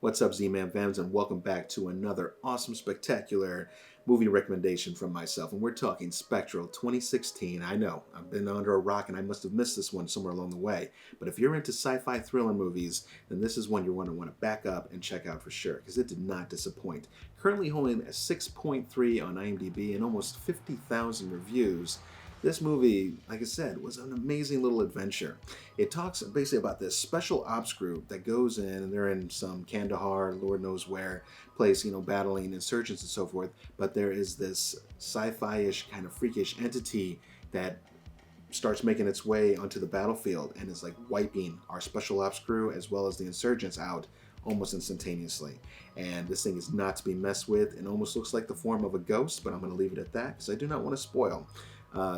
What's up, Z-Man fans, and welcome back to another awesome, spectacular movie recommendation from myself. And we're talking Spectral 2016. I know, I've been under a rock and I must have missed this one somewhere along the way. But if you're into sci-fi thriller movies, then this is one you're going to want to back up and check out for sure, because it did not disappoint. Currently holding a 6.3 on IMDb and almost 50,000 reviews. This movie, like I said, was an amazing little adventure. It talks basically about this special ops group that goes in, and they're in some Kandahar, Lord knows where, place, battling insurgents and so forth. But there is this sci-fi-ish, kind of freakish entity that starts making its way onto the battlefield and is like wiping our special ops crew as well as the insurgents out almost instantaneously. And this thing is not to be messed with. It almost looks like the form of a ghost, but I'm going to leave it at that because I do not want to spoil.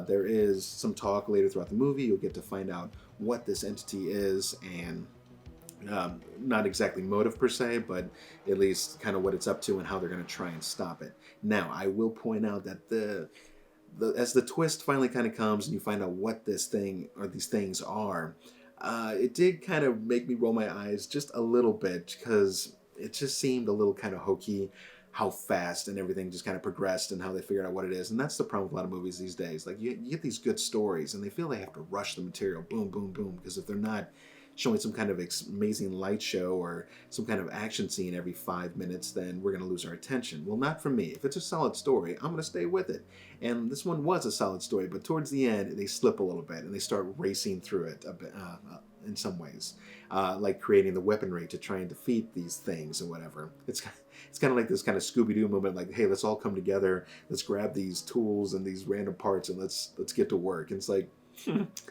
There is some talk later throughout the movie. You'll get to find out what this entity is and not exactly motive per se, but at least kind of what it's up to and how they're going to try and stop it. Now, I will point out that as the twist finally kind of comes and you find out what this thing or these things are, it did kind of make me roll my eyes just a little bit because it just seemed a little kind of hokey how fast and everything just kind of progressed and how they figured out what it is. And that's the problem with a lot of movies these days. Like you get these good stories and they feel they have to rush the material, boom, boom, boom, because if they're not showing some kind of amazing light show or some kind of action scene every 5 minutes, then we're going to lose our attention. Well, not for me. If it's a solid story, I'm going to stay with it. And this one was a solid story, but towards the end, they slip a little bit and they start racing through it a bit, in some ways, like creating the weaponry to try and defeat these things or whatever. It's kind of like this kind of Scooby-Doo moment, like, hey, let's all come together, let's grab these tools and these random parts and let's get to work. And it's like,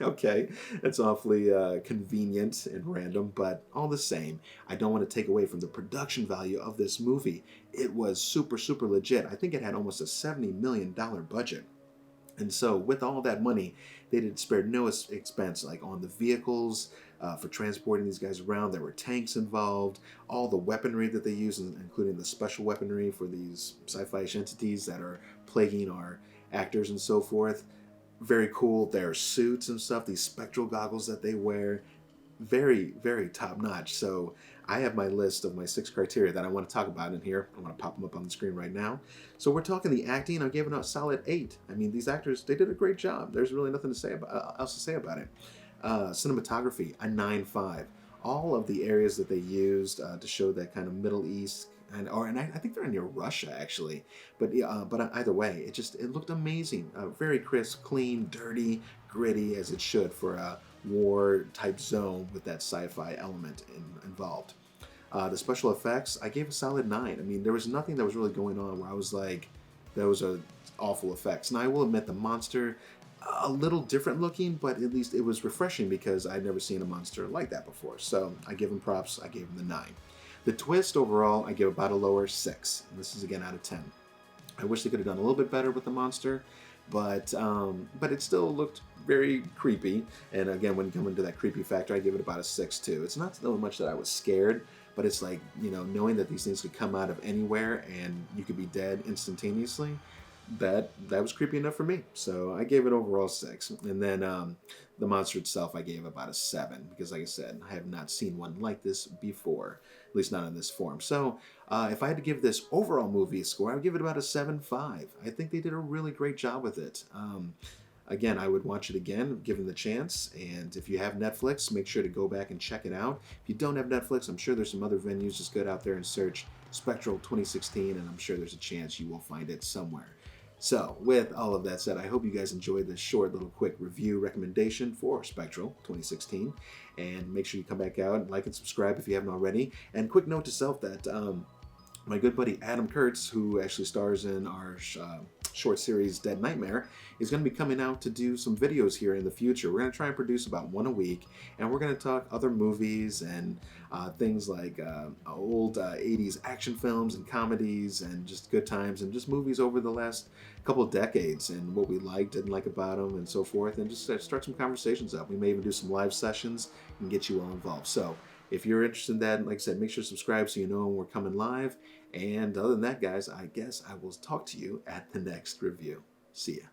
okay, that's awfully convenient and random, but all the same, I don't want to take away from the production value of this movie. It was super, super legit. I think it had almost a $70 million budget. And so with all that money, they did spare no expense like on the vehicles for transporting these guys around. There were tanks involved, all the weaponry that they use, including the special weaponry for these sci-fi-ish entities that are plaguing our actors and so forth. Very cool. Their suits and stuff, these spectral goggles that they wear, very, very top-notch. So I have my list of my 6 criteria that I want to talk about in here. I want to pop them up on the screen right now. So we're talking the acting. I'm giving it a solid 8. I mean, these actors, they did a great job. There's really nothing to say else to say about it. Cinematography, a 9.5. All of the areas that they used to show that kind of Middle East, and I think they're near Russia actually, but either way, it looked amazing. Very crisp, clean, dirty, gritty as it should for a war type zone with that sci-fi element involved. The special effects, I gave a solid 9. I mean, there was nothing that was really going on where I was like, those are awful effects. And I will admit the monster, a little different looking, but at least it was refreshing because I'd never seen a monster like that before. So I give him props. I gave him the 9. The twist overall, I give about a lower 6. And this is again out of 10. I wish they could have done a little bit better with the monster, but it still looked very creepy. And again, when you come into that creepy factor, I give it about a 6 too. It's not so much that I was scared, but it's like, knowing that these things could come out of anywhere and you could be dead instantaneously, that was creepy enough for me. So I gave it overall 6. And then the monster itself, I gave about a 7 because, like I said, I have not seen one like this before, at least not in this form. So if I had to give this overall movie a score, I would give it about a 7.5. I think they did a really great job with it. Again, I would watch it again, given the chance. And if you have Netflix, make sure to go back and check it out. If you don't have Netflix, I'm sure there's some other venues. Just go out there and search Spectral 2016, and I'm sure there's a chance you will find it somewhere. So, with all of that said, I hope you guys enjoyed this short little quick review recommendation for Spectral 2016. And make sure you come back out and like and subscribe if you haven't already. And quick note to self that my good buddy Adam Kurtz, who actually stars in our short series Dead Nightmare, is going to be coming out to do some videos here in the future. We're going to try and produce about 1 a week, and we're going to talk other movies and things like old 80s action films and comedies and just good times and just movies over the last couple of decades and what we liked, didn't like about them and so forth, and just start some conversations up. We may even do some live sessions and get you all involved. So if you're interested in that, like I said, make sure to subscribe so you know when we're coming live. And other than that, guys, I guess I will talk to you at the next review. See ya.